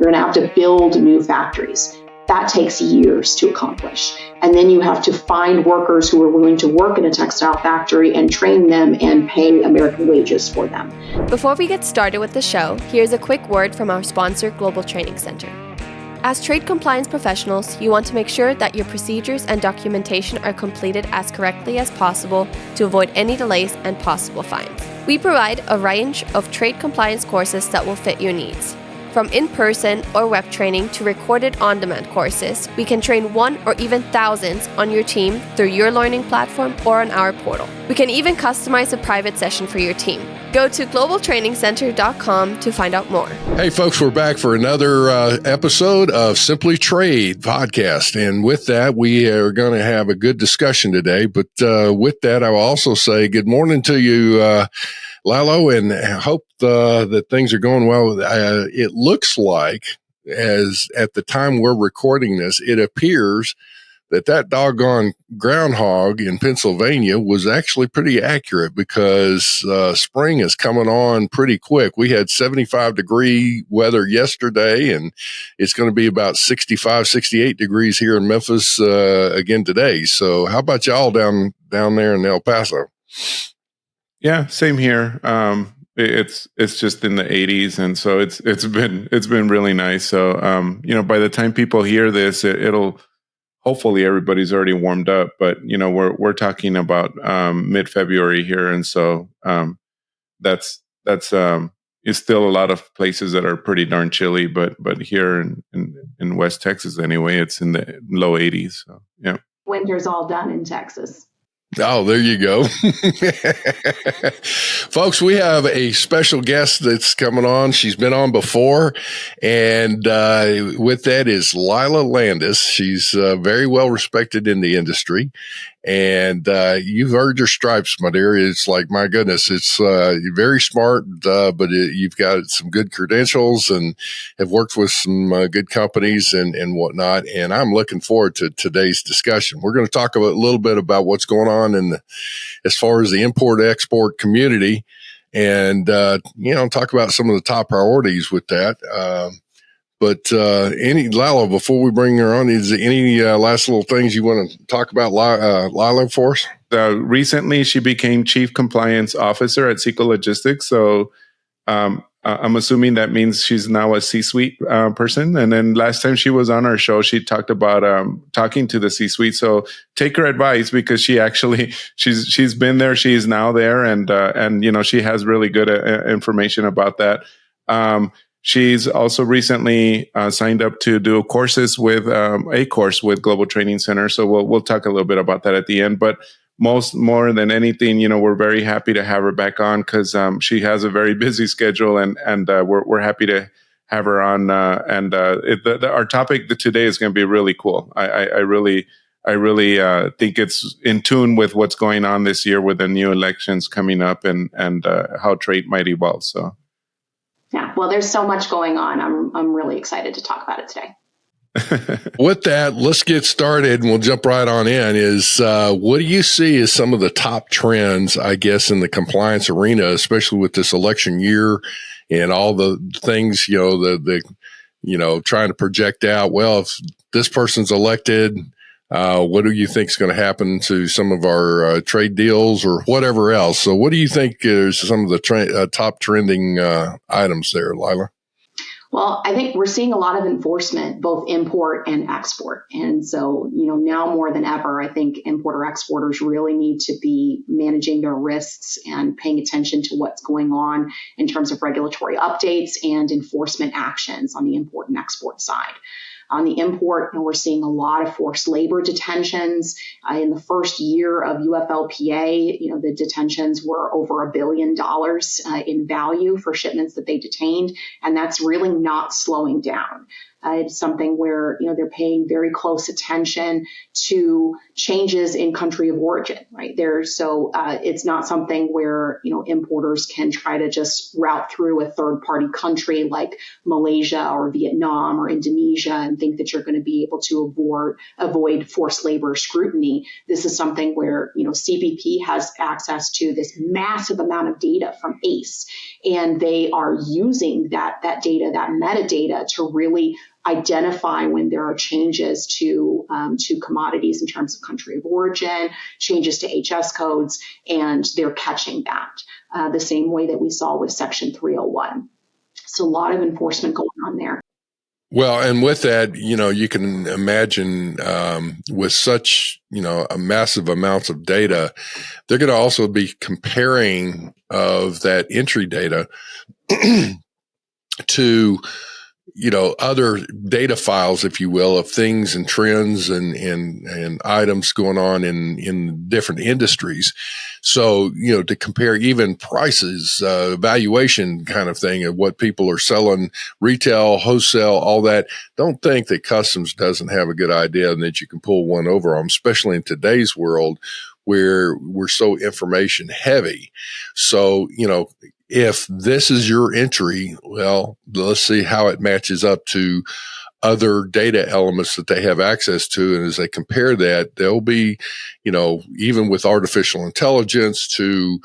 You're going to have to build new factories. That takes years to accomplish. And then you have to find workers who are willing to work in a textile factory and train them and pay American wages for them. Before we get started with the show, here's a quick word from our sponsor, Global Training Center. As trade compliance professionals, you want to make sure that your procedures and documentation are completed as correctly as possible to avoid any delays and possible fines. We provide a range of trade compliance courses that will fit your needs. From in-person or web training to recorded on-demand courses, we can train one or even thousands on your team through your learning platform or on our portal. We can even customize a private session for your team. Go to globaltrainingcenter.com to find out more. Hey, folks, we're back for another episode of Simply Trade podcast. And with that, we are going to have a good discussion today. But with that, I will also say good morning to you, Lilo, and I hope that things are going well. It looks like, as at the time we're recording this, it appears that doggone groundhog in Pennsylvania was actually pretty accurate because spring is coming on pretty quick. We had 75-degree weather yesterday, and it's going to be about 65, 68 degrees here in Memphis again today. So how about y'all down there in El Paso? Yeah, same here. It's just in the 80s, and so it's been really nice. So by the time people hear this, it'll hopefully everybody's already warmed up. But we're talking about mid-February here, and so that's it's still a lot of places that are pretty darn chilly. But here in West Texas anyway, it's in the low 80s. So yeah, Winter's all done in Texas. Oh, there you go. Folks, we have a special guest that's coming on. She's been on before. And with that is Lila Landis. She's very well respected in the industry. And you've earned your stripes, my dear. It's like, my goodness, it's you're very smart, but you've got some good credentials and have worked with some good companies and whatnot. And I'm looking forward to today's discussion. We're going to talk a little bit about what's going on as far as the import-export community and, talk about some of the top priorities with that. But Lila, before we bring her on, is there any last little things you want to talk about, Lila, for us? Recently, she became Chief Compliance Officer at Seco Logistics. So I'm assuming that means she's now a C-suite person. And then last time she was on our show, she talked about talking to the C-suite. So take her advice because she's been there. She is now there, and she has really good information about that. She's also recently signed up to do courses with a course with Global Training Center. So we'll talk a little bit about that at the end. But more than anything, we're very happy to have her back on because she has a very busy schedule, and we're happy to have her on. Our topic today is going to be really cool. I really think it's in tune with what's going on this year with the new elections coming up and how trade might evolve. So. Yeah, well, there's so much going on. I'm really excited to talk about it today. With that, let's get started and we'll jump right on in. What do you see as some of the top trends, I guess, in the compliance arena, especially with this election year and all the things, trying to project out, well, if this person's elected, what do you think is going to happen to some of our trade deals or whatever else? So what do you think is some of the top trending items there, Lila? Well, I think we're seeing a lot of enforcement, both import and export. And so, now more than ever, I think importer exporters really need to be managing their risks and paying attention to what's going on in terms of regulatory updates and enforcement actions on the import and export side. On the import, we're seeing a lot of forced labor detentions. In the first year of UFLPA, the detentions were over $1 billion in value for shipments that they detained, and that's really not slowing down. It's something where, they're paying very close attention to changes in country of origin, right? It's not something where, importers can try to just route through a third party country like Malaysia or Vietnam or Indonesia and think that you're going to be able to avoid forced labor scrutiny. This is something where, CBP has access to this massive amount of data from ACE, and they are using that data, that metadata, to really identify when there are changes to commodities in terms of country of origin, changes to HS codes, and they're catching that the same way that we saw with Section 301. So a lot of enforcement going on there. Well, and with that, you can imagine with such, a massive amounts of data, they're going to also be comparing of that entry data to, other data files, if you will, of things and trends and items going on in different industries. So, to compare even prices, valuation kind of thing of what people are selling, retail, wholesale, all that. Don't think that customs doesn't have a good idea and that you can pull one over on, especially in today's world where we're so information heavy. So, if this is your entry, well, let's see how it matches up to other data elements that they have access to. And as they compare that, they'll be, even with artificial intelligence to,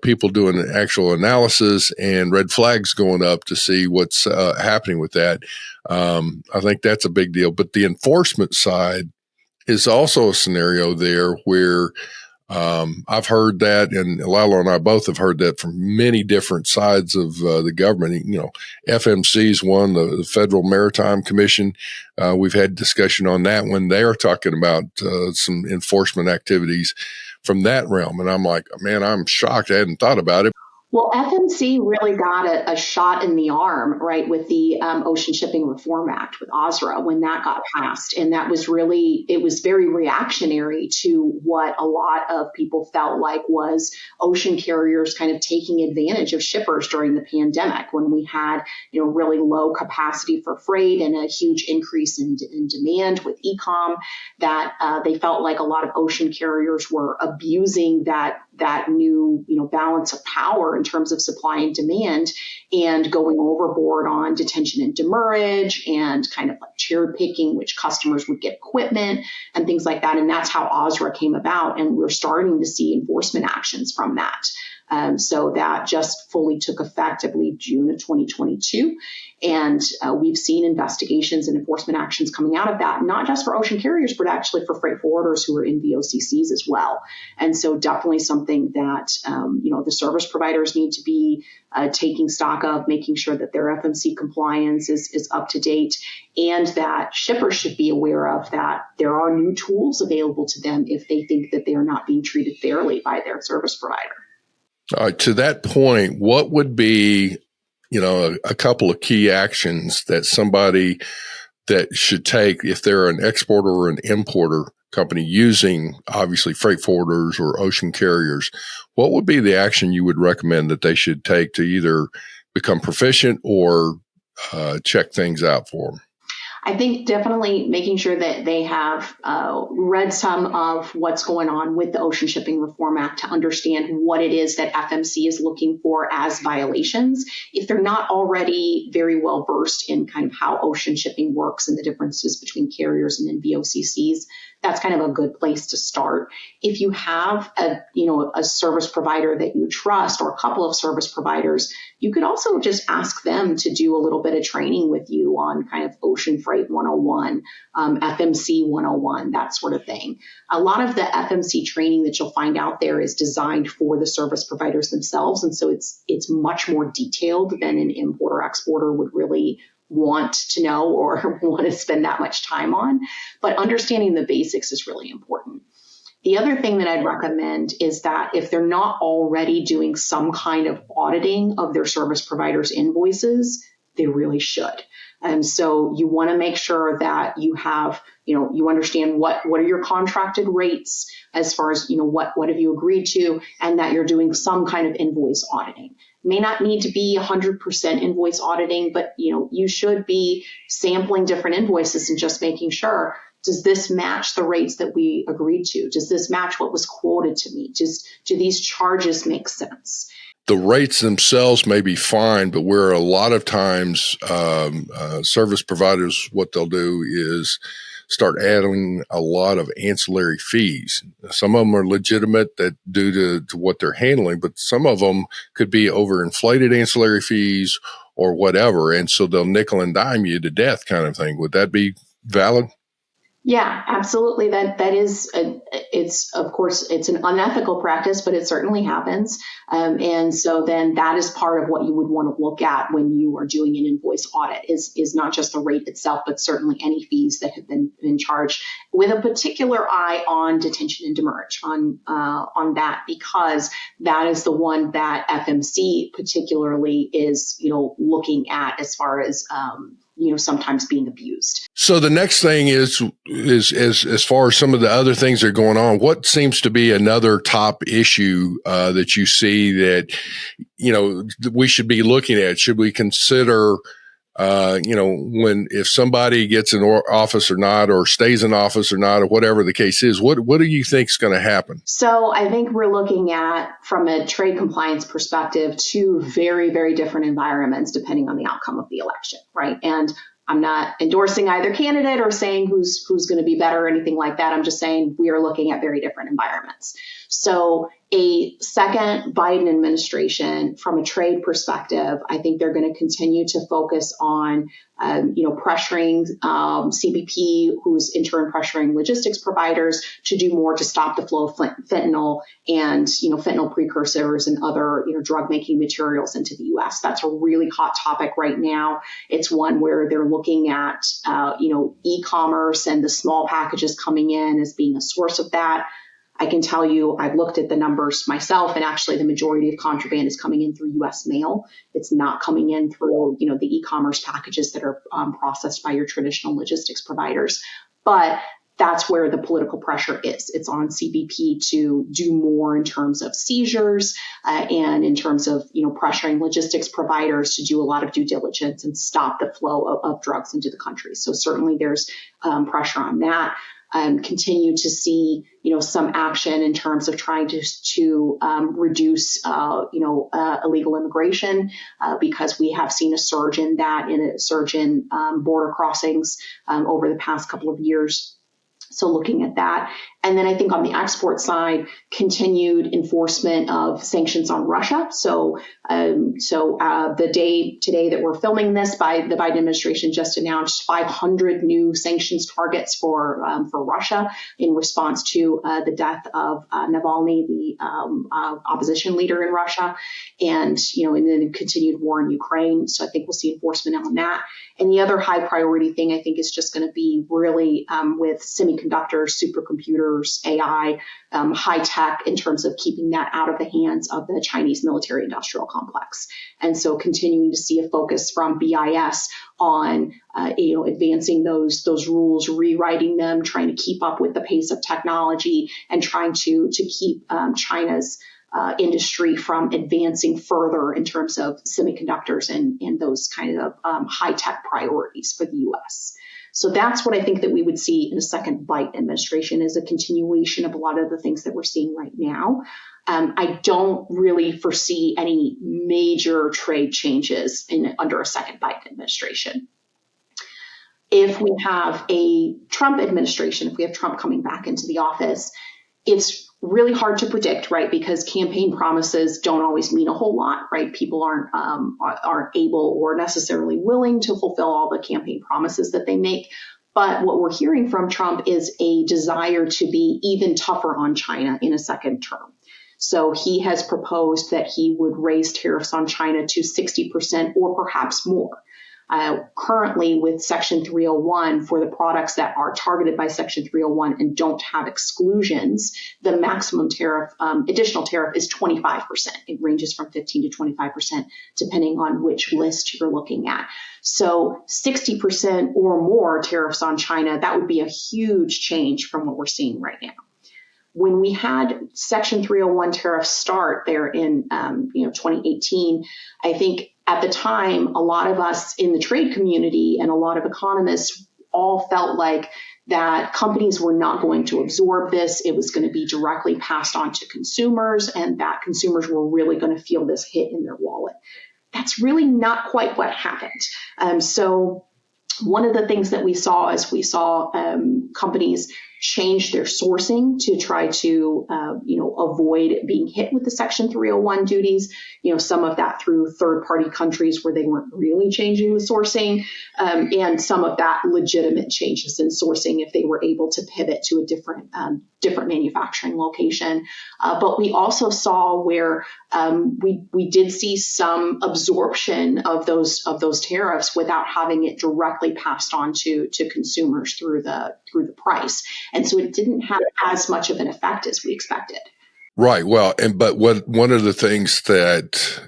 people doing an actual analysis and red flags going up to see what's happening with that. I think that's a big deal. But the enforcement side is also a scenario there where I've heard that, and Lila and I both have heard that from many different sides of the government. FMC is one, the Federal Maritime Commission. We've had discussion on that when they are talking about some enforcement activities from that realm. And I'm like, man, I'm shocked. I hadn't thought about it. Well, FMC really got a shot in the arm, right, with the Ocean Shipping Reform Act with OSRA when that got passed. And that was it was very reactionary to what a lot of people felt like was ocean carriers kind of taking advantage of shippers during the pandemic when we had, really low capacity for freight and a huge increase in demand with e-com, that they felt like a lot of ocean carriers were abusing that new, balance of power in terms of supply and demand and going overboard on detention and demurrage and kind of like cherry picking which customers would get equipment and things like that. And that's how OSRA came about. And we're starting to see enforcement actions from that. So that just fully took effect, I believe, June of 2022. And we've seen investigations and enforcement actions coming out of that, not just for ocean carriers, but actually for freight forwarders who are in VOCCs as well. And so definitely something that, the service providers need to be taking stock of, making sure that their FMC compliance is up to date, and that shippers should be aware of that there are new tools available to them if they think that they are not being treated fairly by their service provider. All right, to that point, what would be, a couple of key actions that somebody that should take if they're an exporter or an importer company using obviously freight forwarders or ocean carriers? What would be the action you would recommend that they should take to either become proficient or check things out for them? I think definitely making sure that they have read some of what's going on with the Ocean Shipping Reform Act to understand what it is that FMC is looking for as violations. If they're not already very well versed in kind of how ocean shipping works and the differences between carriers and then VOCCs, that's kind of a good place to start. If you have a service provider that you trust or a couple of service providers, you could also just ask them to do a little bit of training with you on kind of Ocean Freight 101, FMC 101, that sort of thing. A lot of the FMC training that you'll find out there is designed for the service providers themselves. And so it's much more detailed than an importer exporter would really want to know or want to spend that much time on. But understanding the basics is really important. The other thing that I'd recommend is that if they're not already doing some kind of auditing of their service providers' invoices, they really should. And so you want to make sure that you have, you understand what are your contracted rates as far as, what have you agreed to, and that you're doing some kind of invoice auditing. May not need to be 100% invoice auditing, but, you should be sampling different invoices and just making sure, does this match the rates that we agreed to? Does this match what was quoted to me? Do these charges make sense? The rates themselves may be fine, but where a lot of times service providers, what they'll do is start adding a lot of ancillary fees. Some of them are legitimate that due to what they're handling, but some of them could be overinflated ancillary fees or whatever. And so they'll nickel and dime you to death kind of thing. Would that be valid? Yeah, absolutely. That is, it's of course, it's an unethical practice, but it certainly happens. And so then that is part of what you would want to look at when you are doing an invoice audit is not just the rate itself, but certainly any fees that have been charged, with a particular eye on detention and demurrage on that, because that is the one that FMC particularly is, looking at as far as, sometimes being abused. So the next thing is as far as some of the other things that are going on, what seems to be another top issue that you see that, we should be looking at? Should we consider, if somebody gets in office or not, or stays in office or not, or whatever the case is, what do you think is going to happen? So I think we're looking at, from a trade compliance perspective, two very, very different environments depending on the outcome of the election, right? And I'm not endorsing either candidate or saying who's going to be better or anything like that. I'm just saying we are looking at very different environments. So a second Biden administration, from a trade perspective, I think they're going to continue to focus on, pressuring CBP, who's in turn pressuring logistics providers to do more to stop the flow of fentanyl and, fentanyl precursors and other, drug making materials into the U.S. That's a really hot topic right now. It's one where they're looking at, e-commerce and the small packages coming in as being a source of that. I can tell you, I've looked at the numbers myself, and actually the majority of contraband is coming in through U.S. mail. It's not coming in through, the e-commerce packages that are processed by your traditional logistics providers. But that's where the political pressure is. It's on CBP to do more in terms of seizures and in terms of, pressuring logistics providers to do a lot of due diligence and stop the flow of drugs into the country. So certainly there's pressure on that. Continue to see, some action in terms of trying to reduce, illegal immigration, because we have seen a surge in border crossings over the past couple of years. So looking at that. And then I think on the export side, continued enforcement of sanctions on Russia. So the day today that we're filming this, by the Biden administration just announced 500 new sanctions targets for Russia in response to the death of Navalny, the opposition leader in Russia, and then continued war in Ukraine. So I think we'll see enforcement on that. And the other high priority thing I think is just going to be really with semiconductors, supercomputers, AI, high tech, in terms of keeping that out of the hands of the Chinese military industrial complex. And so continuing to see a focus from BIS on, advancing those rules, rewriting them, trying to keep up with the pace of technology, and trying to keep China's industry from advancing further in terms of semiconductors and those kind of high tech priorities for the U.S. So that's what I think that we would see in a second Biden administration, is a continuation of a lot of the things that we're seeing right now. I don't really foresee any major trade changes under a second Biden administration. If we have a Trump administration, if we have Trump coming back into the office, it's really hard to predict, right? Because campaign promises don't always mean a whole lot, right? People aren't able or necessarily willing to fulfill all the campaign promises that they make. But what we're hearing from Trump is a desire to be even tougher on China in a second term. So he has proposed that he would raise tariffs on China to 60% or perhaps more. Currently with Section 301, for the products that are targeted by Section 301 and don't have exclusions, the maximum tariff, additional tariff is 25%. It ranges from 15 to 25%, depending on which list you're looking at. So 60% or more tariffs on China, that would be a huge change from what we're seeing right now. When we had Section 301 tariffs start there in 2018, I think at the time, a lot of us in the trade community and a lot of economists all felt like that companies were not going to absorb this. It was going to be directly passed on to consumers, and that consumers were really going to feel this hit in their wallet. That's really not quite what happened. So one of the things that we saw is companies change their sourcing to try to, avoid being hit with the Section 301 duties. Some of that through third-party countries where they weren't really changing the sourcing, and some of that legitimate changes in sourcing if they were able to pivot to a different manufacturing location. But we also saw where we did see some absorption of those tariffs without having it directly passed on to consumers through the price. And so it didn't have as much of an effect as we expected. Right. Well, but one of the things that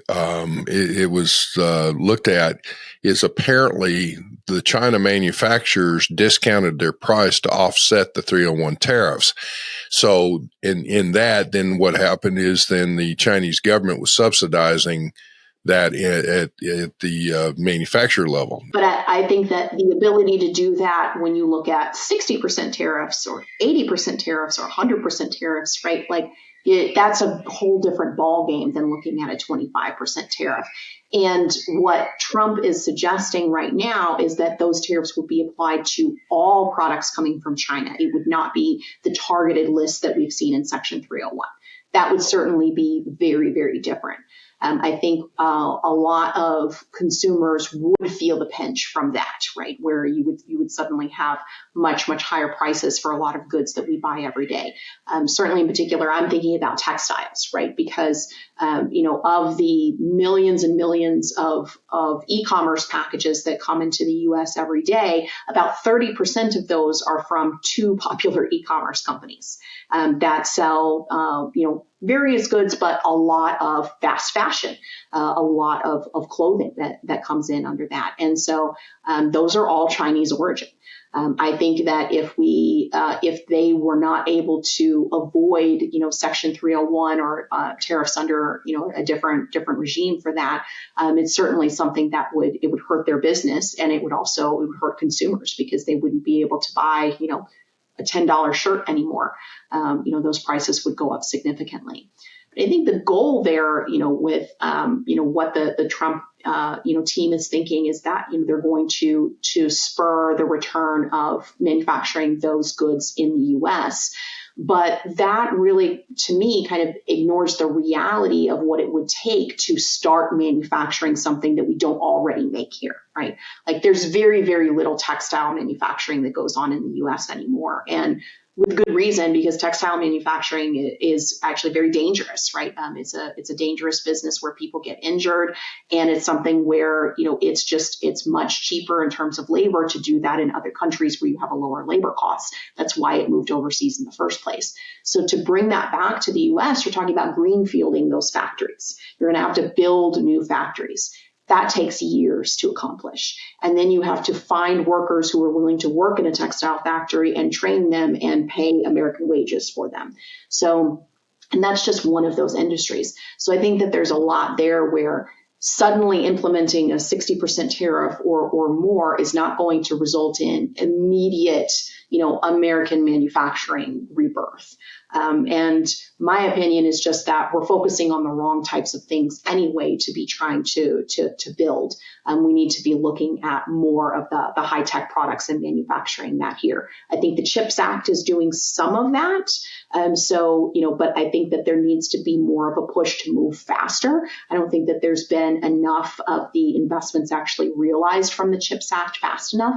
it was looked at is apparently the China manufacturers discounted their price to offset the 301 tariffs. So in that, then what happened is then the Chinese government was subsidizing that at the manufacturer level. But I think that the ability to do that when you look at 60% tariffs or 80% tariffs or 100% tariffs, right? That's a whole different ballgame than looking at a 25% tariff. And what Trump is suggesting right now is that those tariffs would be applied to all products coming from China. It would not be the targeted list that we've seen in Section 301. That would certainly be very, very different. I think a lot of consumers would feel the pinch from that, right? Where you would suddenly have much, much higher prices for a lot of goods that we buy every day. Certainly in particular, I'm thinking about textiles, right? Because, of the millions and millions of e-commerce packages that come into the U.S. every day, about 30% of those are from two popular e-commerce companies that sell, various goods, but a lot of fast fashion, a lot of clothing that comes in under that. And so those are all Chinese origin. I think that if they were not able to avoid, Section 301 or tariffs under, a different regime for that, it's certainly something that would hurt their business, and it would hurt consumers because they wouldn't be able to buy, a $10 shirt anymore. Those prices would go up significantly. I think the goal there, with what the Trump team is thinking is that they're going to spur the return of manufacturing those goods in the U.S. But that really, to me, kind of ignores the reality of what it would take to start manufacturing something that we don't already make here, right? There's very, very little textile manufacturing that goes on in the U.S. anymore. And with good reason, because textile manufacturing is actually very dangerous, right? It's a dangerous business where people get injured, and it's something where, it's much cheaper in terms of labor to do that in other countries where you have a lower labor cost. That's why it moved overseas in the first place. So to bring that back to the U.S., you're talking about greenfielding those factories. You're going to have to build new factories. That takes years to accomplish. And then you have to find workers who are willing to work in a textile factory and train them and pay American wages for them. And that's just one of those industries. So I think that there's a lot there where suddenly implementing a 60% tariff or more is not going to result in immediate, American manufacturing rebirth. And my opinion is just that we're focusing on the wrong types of things anyway to be trying to build. We need to be looking at more of the high-tech products and manufacturing that here. I think the CHIPS Act is doing some of that. But I think that there needs to be more of a push to move faster. I don't think that there's been enough of the investments actually realized from the CHIPS Act fast enough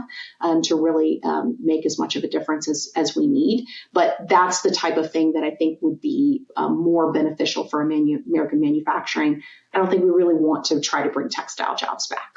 to really make as much of a difference as we need. But that's the type of thing that I think would be more beneficial for American manufacturing. I don't think we really want to try to bring textile jobs back.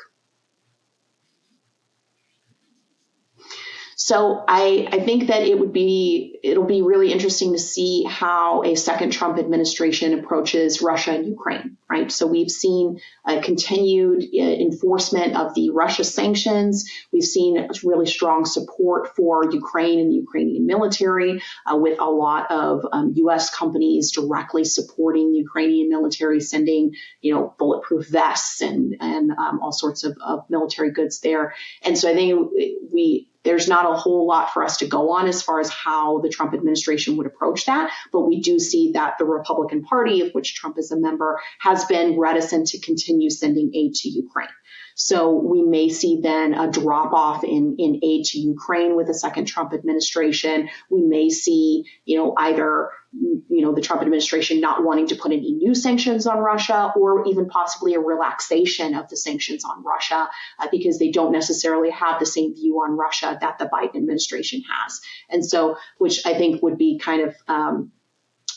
So I think that it'll be really interesting to see how a second Trump administration approaches Russia and Ukraine, right? So we've seen a continued enforcement of the Russia sanctions. We've seen really strong support for Ukraine and the Ukrainian military, with a lot of U.S. companies directly supporting the Ukrainian military, sending, bulletproof vests and all sorts of military goods there. And so I think there's not a whole lot for us to go on as far as how the Trump administration would approach that. But we do see that the Republican Party, of which Trump is a member, has been reticent to continue sending aid to Ukraine. So we may see then a drop off in aid to Ukraine with a second Trump administration. We may see, either the Trump administration not wanting to put any new sanctions on Russia, or even possibly a relaxation of the sanctions on Russia, because they don't necessarily have the same view on Russia that the Biden administration has. And so, which I think would be kind of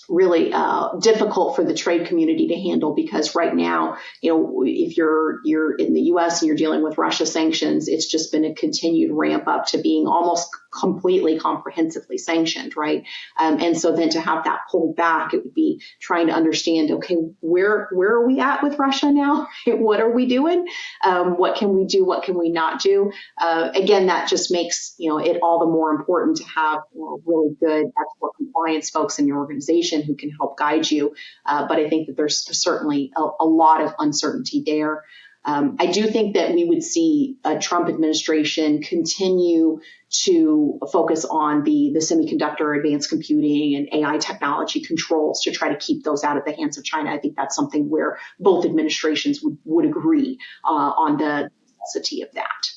really difficult for the trade community to handle, because right now, if you're in the U.S. and you're dealing with Russia sanctions, it's just been a continued ramp up to being almost completely comprehensively sanctioned, right? And so then to have that pulled back, it would be trying to understand, okay, where are we at with Russia now? What are we doing? What can we do? What can we not do? Again, that just makes it all the more important to have really good export compliance folks in your organization who can help guide you. But I think that there's certainly a lot of uncertainty there. I do think that we would see a Trump administration continue to focus on the semiconductor, advanced computing, and AI technology controls to try to keep those out of the hands of China. I think that's something where both administrations would agree on the necessity of that.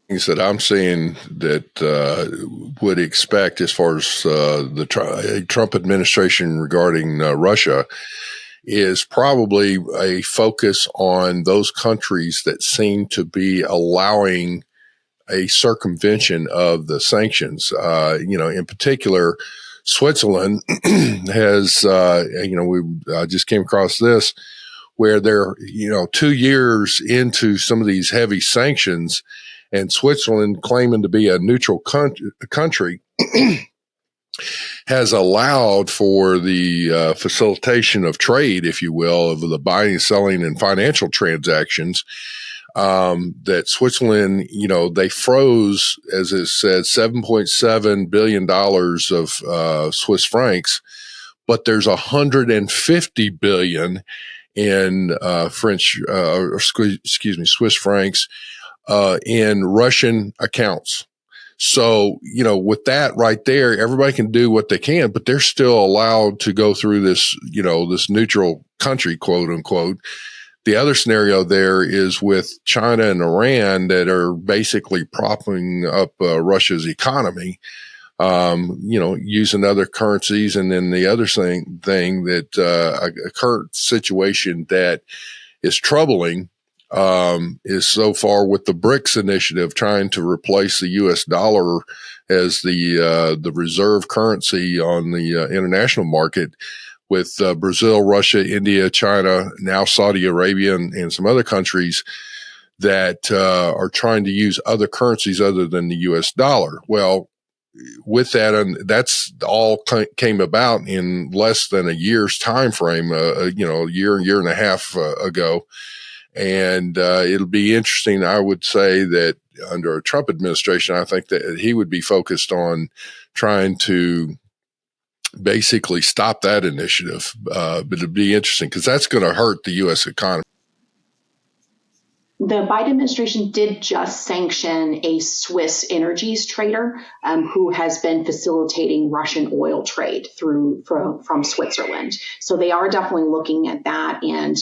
Things that I'm seeing that would expect as far as the Trump administration regarding Russia is probably a focus on those countries that seem to be allowing a circumvention of the sanctions. In particular, Switzerland has, I just came across this where they're, 2 years into some of these heavy sanctions, and Switzerland, claiming to be a neutral country, has allowed for the facilitation of trade, if you will, of the buying, selling, and financial transactions. That Switzerland, they froze, as it said, $7.7 billion of Swiss francs, but there's $150 billion in Swiss francs in Russian accounts. So, with that right there, everybody can do what they can, but they're still allowed to go through this, this neutral country, quote unquote. The other scenario there is with China and Iran that are basically propping up Russia's economy, using other currencies. And then the other thing that a current situation that is troubling is so far with the BRICS initiative trying to replace the U.S. dollar as the reserve currency on the international market, with Brazil, Russia, India, China, now Saudi Arabia, and some other countries that are trying to use other currencies other than the U.S. dollar. Well, with that, that's all came about in less than a year's time frame, a year and a half ago. And it'll be interesting. I would say that under a Trump administration, I think that he would be focused on trying to basically stop that initiative. But it'd be interesting because that's going to hurt the U.S. economy. The Biden administration did just sanction a Swiss energies trader who has been facilitating Russian oil trade from Switzerland. So they are definitely looking at that. And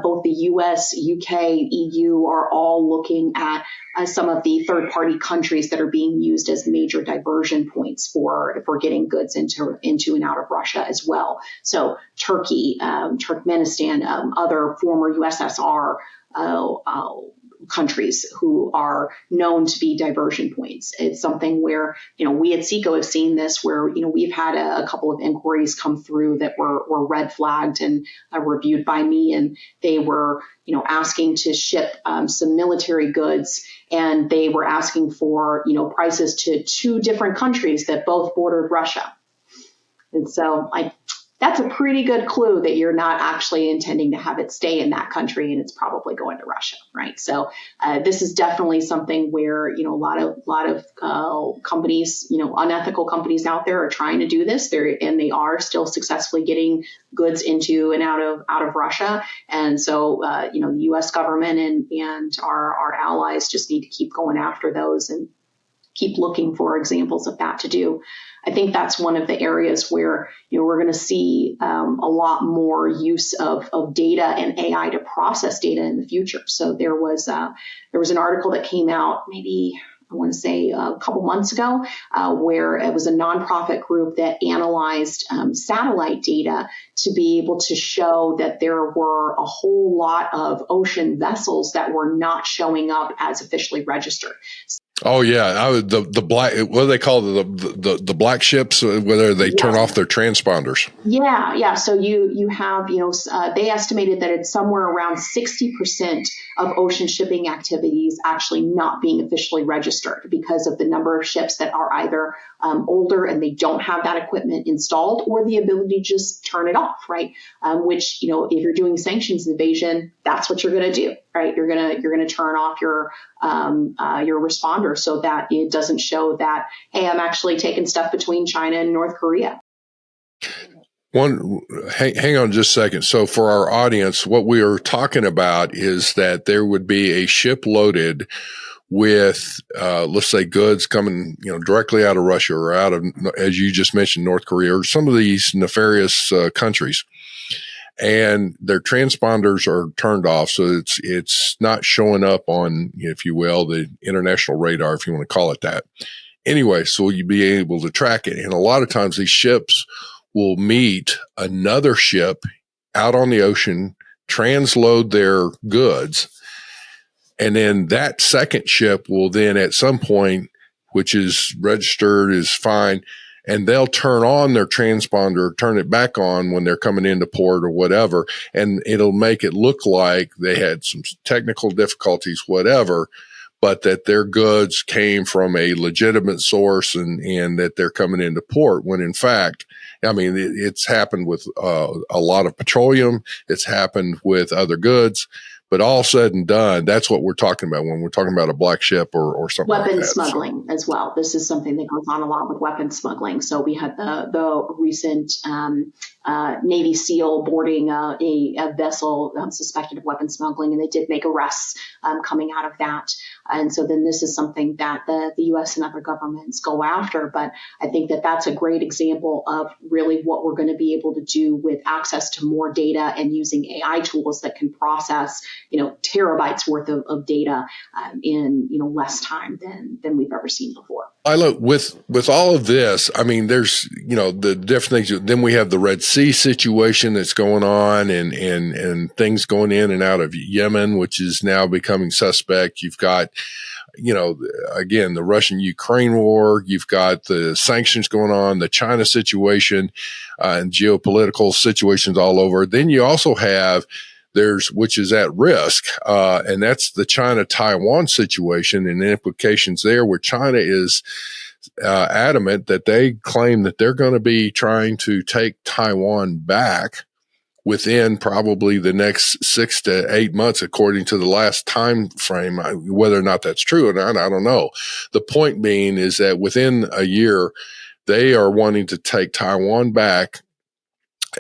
both the U.S., UK, EU are all looking at some of the third-party countries that are being used as major diversion points for getting goods into and out of Russia as well. So Turkey, Turkmenistan, other former USSR countries who are known to be diversion points. It's something where, we at SECO have seen this where, we've had a couple of inquiries come through that were red flagged and reviewed by me, and they were, asking to ship some military goods, and they were asking for, prices to two different countries that both bordered Russia. And so that's a pretty good clue that you're not actually intending to have it stay in that country, and it's probably going to Russia, right? So this is definitely something where, a lot of companies, unethical companies out there are trying to do this, and they are still successfully getting goods into and out of Russia. And so, the U.S. government and our allies just need to keep going after those and keep looking for examples of that to do. I think that's one of the areas where, we're going to see a lot more use of data and AI to process data in the future. So there was an article that came out maybe, I want to say a couple months ago, where it was a nonprofit group that analyzed satellite data to be able to show that there were a whole lot of ocean vessels that were not showing up as officially registered. Oh yeah, the black, what do they call the black ships? Whether they turn off their transponders. Yeah. So you have, they estimated that it's somewhere around 60% of ocean shipping activities actually not being officially registered because of the number of ships that are either older and they don't have that equipment installed, or the ability to just turn it off, right? Which, if you're doing sanctions evasion, that's what you're going to do, right? You're going to turn off your responder so that it doesn't show that, hey, I'm actually taking stuff between China and North Korea. Hang on just a second. So for our audience, what we are talking about is that there would be a ship loaded with, let's say, goods coming, directly out of Russia or out of, as you just mentioned, North Korea or some of these nefarious countries, and their transponders are turned off, so it's not showing up on, if you will, the international radar, if you want to call it that. Anyway, so you'd be able to track it, and a lot of times these ships will meet another ship out on the ocean, transload their goods, and then that second ship will then at some point, which is registered, is fine, and they'll turn on their transponder, turn it back on when they're coming into port or whatever, and it'll make it look like they had some technical difficulties, whatever, but that their goods came from a legitimate source and that they're coming into port, when in fact, I mean, it's happened with a lot of petroleum. It's happened with other goods. But all said and done, that's what we're talking about when we're talking about a black ship or something like that. Weapons smuggling as well. This is something that goes on a lot with weapons smuggling. So we had the recent Navy SEAL boarding a vessel suspected of weapons smuggling, and they did make arrests coming out of that. And so then this is something that the U.S. and other governments go after. But I think that that's a great example of really what we're going to be able to do with access to more data and using AI tools that can process, terabytes worth of data in, less time than we've ever seen before. Lila, with all of this, I mean, there's, the different things. Then we have the Red Sea situation that's going on and things going in and out of Yemen, which is now becoming suspect. You've got, again, the Russian-Ukraine war. You've got the sanctions going on, the China situation, and geopolitical situations all over. Then you also have which is at risk, and that's the China-Taiwan situation and the implications there, where China is adamant that they claim that they're going to be trying to take Taiwan back within probably the next 6 to 8 months, according to the last time frame. Whether or not that's true or not, I don't know. The point being is that within a year, they are wanting to take Taiwan back.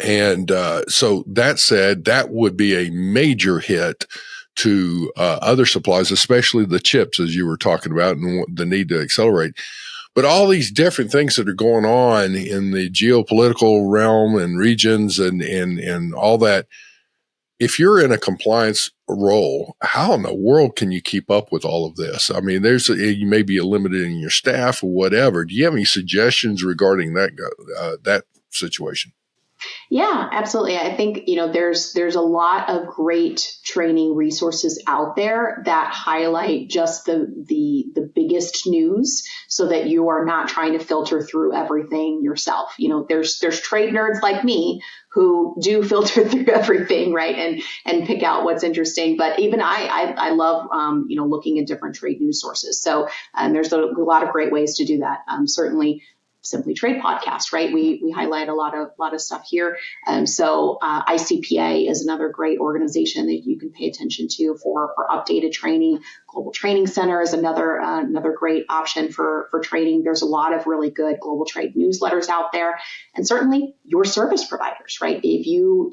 And so that said, that would be a major hit to other supplies, especially the chips, as you were talking about, and the need to accelerate. But all these different things that are going on in the geopolitical realm and regions and all that, if you're in a compliance role, how in the world can you keep up with all of this? I mean, you may be limited in your staff or whatever. Do you have any suggestions regarding that situation? Yeah, absolutely. I think, there's a lot of great training resources out there that highlight just the biggest news so that you are not trying to filter through everything yourself. There's trade nerds like me who do filter through everything, right? And pick out what's interesting. But even I love, looking at different trade news sources. So there's a lot of great ways to do that. Certainly Simply Trade podcast, right? We highlight a lot of stuff here. So ICPA is another great organization that you can pay attention to for updated training. Global Training Center is another great option for training. There's a lot of really good global trade newsletters out there, and certainly your service providers, right? If you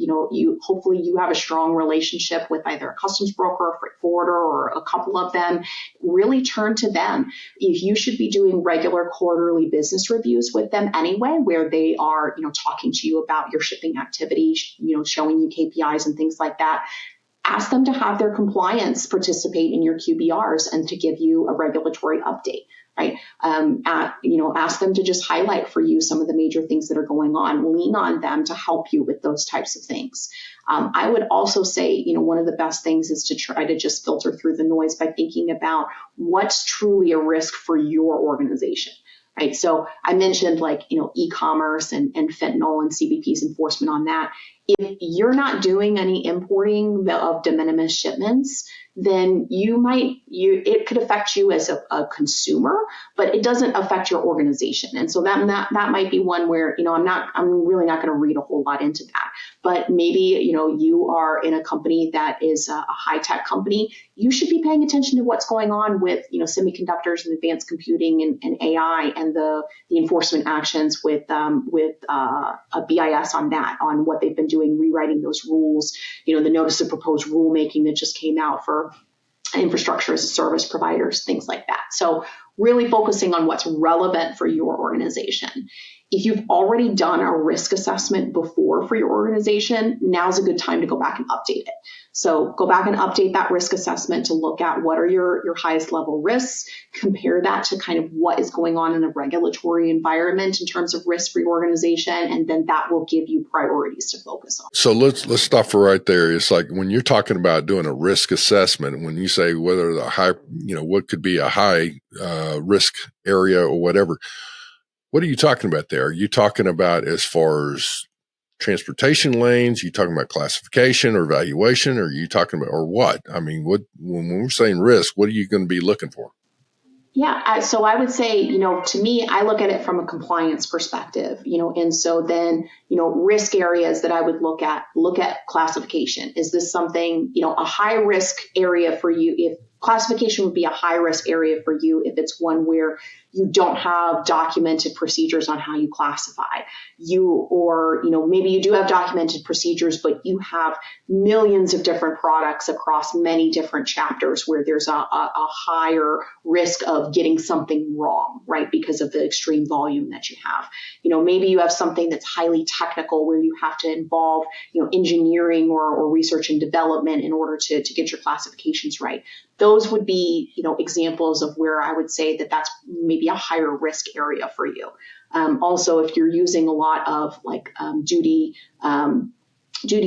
hopefully you have a strong relationship with either a customs broker, a freight forwarder, or a couple of them, really turn to them. If you should be doing regular quarterly business reviews with them anyway, where they are, talking to you about your shipping activity, showing you KPIs and things like that. Ask them to have their compliance participate in your QBRs and to give you a regulatory update, right? Ask them to just highlight for you some of the major things that are going on. Lean on them to help you with those types of things. I would also say, one of the best things is to try to just filter through the noise by thinking about what's truly a risk for your organization. Right. So I mentioned e-commerce and fentanyl and CBP's enforcement on that. If you're not doing any importing of de minimis shipments, then it could affect you as a consumer, but it doesn't affect your organization. And so that might be one where, I'm really not going to read a whole lot into that. But maybe, you are in a company that is a high tech company. You should be paying attention to what's going on with, semiconductors and advanced computing and AI and the enforcement actions with a BIS on what they've been doing, rewriting those rules, the notice of proposed rulemaking that just came out for infrastructure as a service providers, things like that. So really focusing on what's relevant for your organization. If you've already done a risk assessment before for your organization, now's a good time to go back and update it. So go back and update that risk assessment to look at what are your highest level risks, compare that to kind of what is going on in the regulatory environment in terms of risk for your organization, and then that will give you priorities to focus on. So let's stop for right there. It's like when you're talking about doing a risk assessment, when you say whether the high, what could be a high risk area or whatever, what are you talking about there? Are you talking about as far as transportation lanes? Are you talking about classification or valuation? Or are you talking about, or what? I mean, when we're saying risk, what are you going to be looking for? Yeah, so I would say, to me, I look at it from a compliance perspective, and so then, risk areas that I would look at classification. Is this something, a high risk area for you? If classification would be a high risk area for you, if it's one where you don't have documented procedures on how you classify maybe you do have documented procedures, but you have millions of different products across many different chapters where there's a higher risk of getting something wrong, right? Because of the extreme volume that you have. Maybe you have something that's highly technical where you have to involve, engineering or research and development in order to get your classifications right. Those would be, examples of where I would say that that's maybe a higher risk area for you. Also, if you're using a lot of duty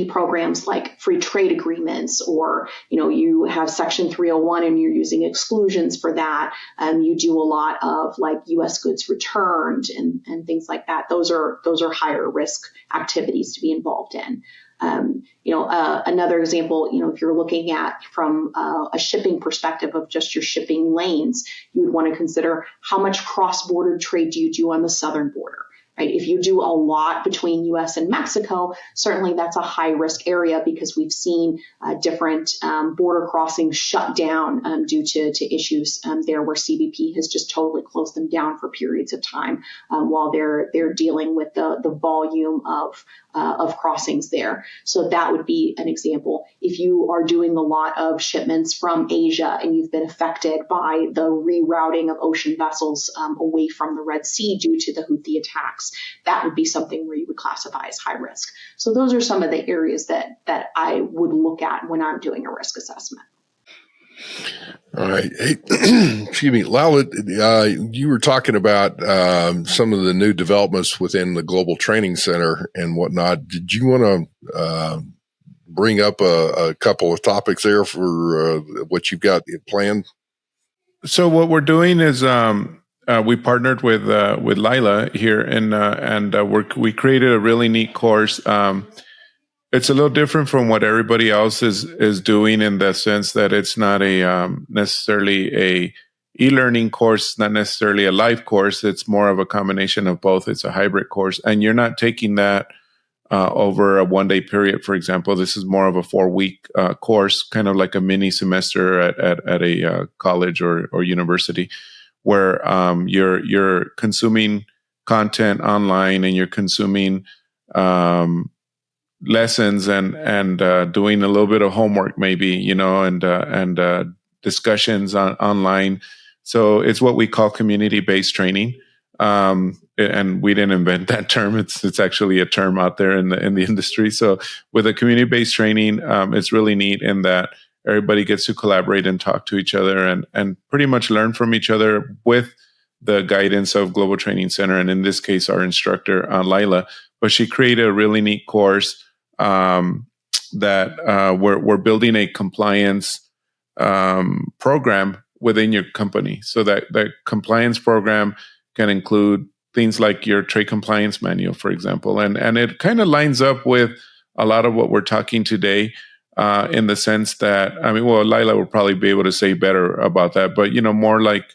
programs like free trade agreements, or you have Section 301 and you're using exclusions for that, you do a lot of U.S. goods returned and things like that. Those are higher risk activities to be involved in. Another example, if you're looking at from a shipping perspective of just your shipping lanes, you would want to consider how much cross-border trade do you do on the southern border. Right? If you do a lot between U.S. and Mexico, certainly that's a high risk area because we've seen different border crossings shut down due to issues there where CBP has just totally closed them down for periods of time while they're dealing with the volume of crossings there. So that would be an example. If you are doing a lot of shipments from Asia and you've been affected by the rerouting of ocean vessels away from the Red Sea due to the Houthi attacks, that would be something where you would classify as high risk. So those are some of the areas that I would look at when I'm doing a risk assessment. All right. Hey, excuse me, Lila, you were talking about some of the new developments within the Global Training Center and whatnot. Did you want to bring up a couple of topics there for what you've got planned? So what we're doing is we partnered with Lila here, and we created a really neat course. It's a little different from what everybody else is doing in the sense that it's not a necessarily a e-learning course, not necessarily a live course. It's more of a combination of both. It's a hybrid course, and you're not taking that over a 1-day period. For example, this is more of a 4-week course, kind of like a mini semester at a college or university, where you're consuming content online and you're consuming lessons and doing a little bit of homework, maybe, and discussions online. So it's what we call community-based training. And we didn't invent that term. It's actually a term out there in the industry. So with a community-based training, it's really neat in that everybody gets to collaborate and talk to each other and pretty much learn from each other with the guidance of Global Training Center, and in this case, our instructor, Lila. But she created a really neat course that we're building a compliance program within your company. So that compliance program can include things like your trade compliance manual, for example. And it kind of lines up with a lot of what we're talking today in the sense that, Lila will probably be able to say better about that, but, more like,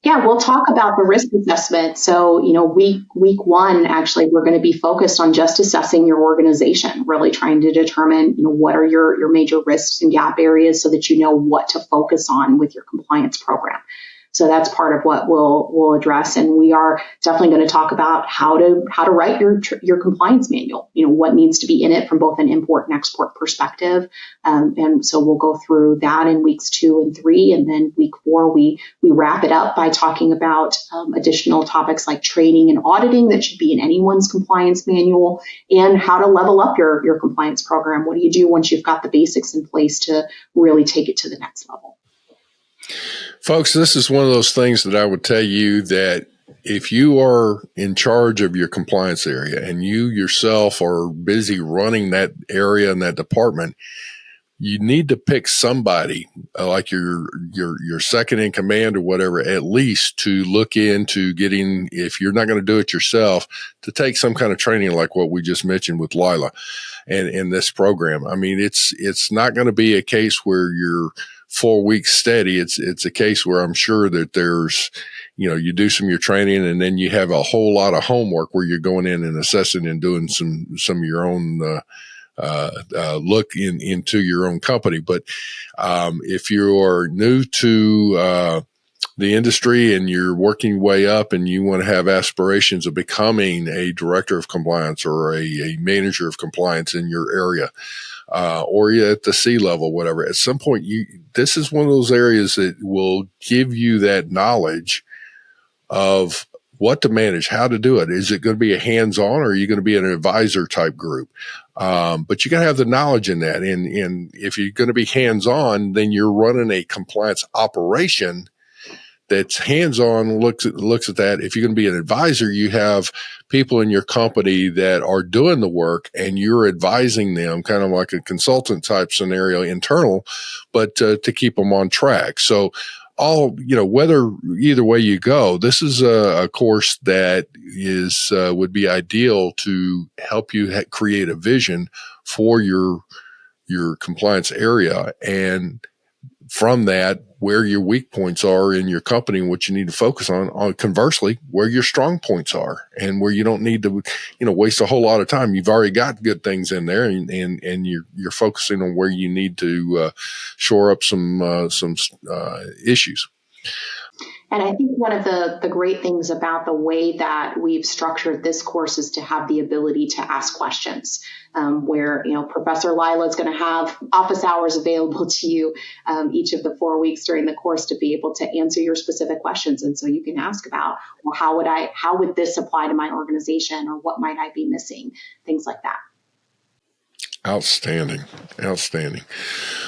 yeah, we'll talk about the risk assessment. So, week one, actually, we're going to be focused on just assessing your organization, really trying to determine, what are your major risks and gap areas so that you know what to focus on with your compliance program. So that's part of what we'll address, and we are definitely going to talk about how to write your compliance manual. What needs to be in it from both an import and export perspective, and so we'll go through that in weeks 2 and 3, and then week 4 we wrap it up by talking about additional topics like training and auditing that should be in anyone's compliance manual, and how to level up your compliance program. What do you do once you've got the basics in place to really take it to the next level? Folks, this is one of those things that I would tell you that if you are in charge of your compliance area and you yourself are busy running that area and that department, you need to pick somebody like your second in command or whatever, at least to look into getting, if you're not going to do it yourself, to take some kind of training like what we just mentioned with Lila and in this program. It's not going to be a case where you're 4 weeks steady. It's a case where I'm sure that there's, you do some of your training and then you have a whole lot of homework where you're going in and assessing and doing some of your own look into your own company. But if you are new to the industry and you're working your way up and you want to have aspirations of becoming a director of compliance or a manager of compliance in your area, or you're at the C level, whatever, at some point, this is one of those areas that will give you that knowledge of what to manage, how to do it. Is it going to be a hands-on or are you going to be an advisor type group? But you got to have the knowledge in that. And if you're going to be hands-on, then you're running a compliance operation that's hands-on, looks at that. If you're going to be an advisor, you have people in your company that are doing the work and you're advising them, kind of like a consultant type scenario, internal, but to keep them on track. So whether either way you go, this is a course that would be ideal to help you create a vision for your compliance area, and from that, where your weak points are in your company and what you need to focus on conversely, where your strong points are and where you don't need to, waste a whole lot of time. You've already got good things in there and you're focusing on where you need to shore up some issues. And I think one of the great things about the way that we've structured this course is to have the ability to ask questions, where, Professor Lila is going to have office hours available to you each of the 4 weeks during the course to be able to answer your specific questions. And so you can ask about, well, how would this apply to my organization, or what might I be missing? Things like that. Outstanding.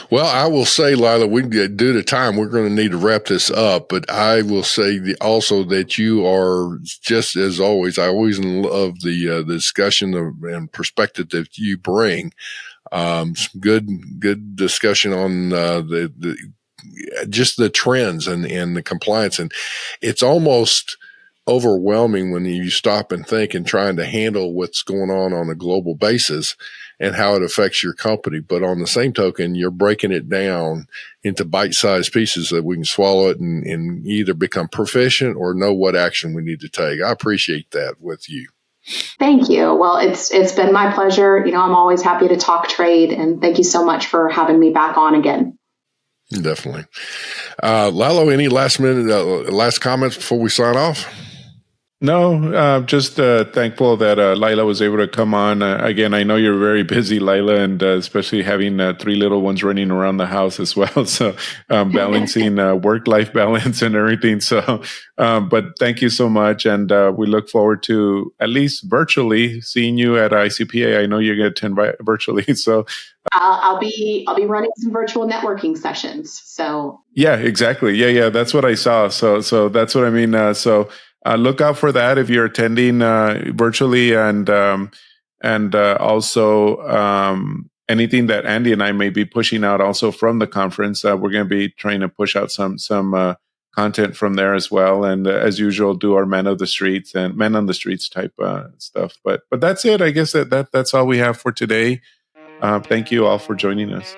Well, I will say, Lila, due to time, we're going to need to wrap this up, but I will say also that you are, just as always, I always love the discussion and perspective that you bring. Some good discussion on just the trends and the compliance. And it's almost overwhelming when you stop and think and trying to handle what's going on a global basis and how it affects your company. But on the same token, you're breaking it down into bite-sized pieces that we can swallow it and either become proficient or know what action we need to take. I appreciate that with you. Thank you. Well, it's been my pleasure. I'm always happy to talk trade, and thank you so much for having me back on again. Definitely. Lalo, any last comments before we sign off? No, just thankful that Lila was able to come on. Again, I know you're very busy, Lila, and especially having 3 little ones running around the house as well. So balancing work-life balance and everything. So, but thank you so much. And we look forward to, at least virtually, seeing you at ICPA. I know you're going to attend virtually. So I'll be running some virtual networking sessions. So yeah, exactly. Yeah. That's what I saw. So that's what I mean. Look out for that if you're attending virtually, and also anything that Andy and I may be pushing out also from the conference. We're going to be trying to push out some content from there as well, and as usual, do our man on the streets type stuff. But that's it. I guess that's all we have for today. Thank you all for joining us.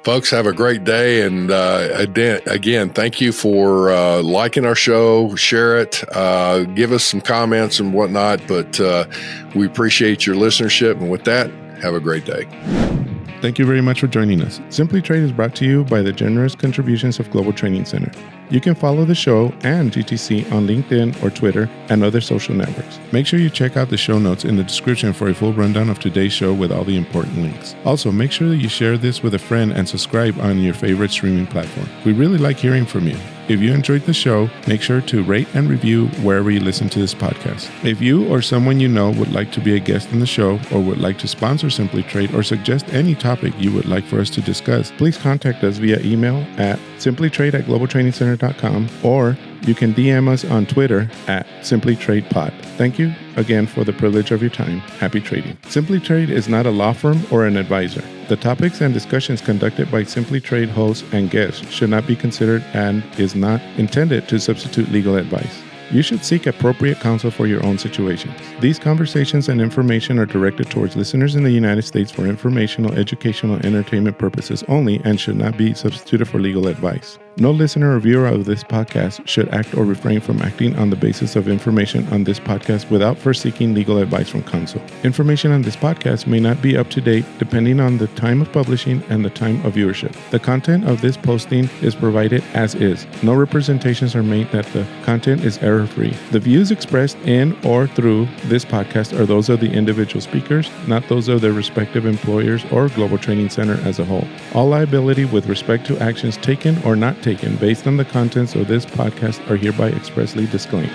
Folks, have a great day. And again, thank you for liking our show, share it, give us some comments and whatnot. But we appreciate your listenership. And with that, have a great day. Thank you very much for joining us. Simply Trade is brought to you by the generous contributions of Global Training Center. You can follow the show and GTC on LinkedIn or Twitter and other social networks. Make sure you check out the show notes in the description for a full rundown of today's show with all the important links. Also, make sure that you share this with a friend and subscribe on your favorite streaming platform. We really like hearing from you. If you enjoyed the show, make sure to rate and review wherever you listen to this podcast. If you or someone you know would like to be a guest on the show or would like to sponsor Simply Trade or suggest any topic you would like for us to discuss, please contact us via email at simplytrade@globaltrainingcenter.com, or you can DM us on Twitter at simplytradepod. Thank you again for the privilege of your time. Happy trading. Simply Trade is not a law firm or an advisor. The topics and discussions conducted by Simply Trade hosts and guests should not be considered and is not intended to substitute legal advice. You should seek appropriate counsel for your own situations. These conversations and information are directed towards listeners in the United States for informational, educational, and entertainment purposes only and should not be substituted for legal advice. No listener or viewer of this podcast should act or refrain from acting on the basis of information on this podcast without first seeking legal advice from counsel. Information on this podcast may not be up to date depending on the time of publishing and the time of viewership. The content of this posting is provided as is. No representations are made that the content is error-free. The views expressed in or through this podcast are those of the individual speakers, not those of their respective employers or Global Training Center as a whole. All liability with respect to actions taken or not taken based on the contents of this podcast are hereby expressly disclaimed.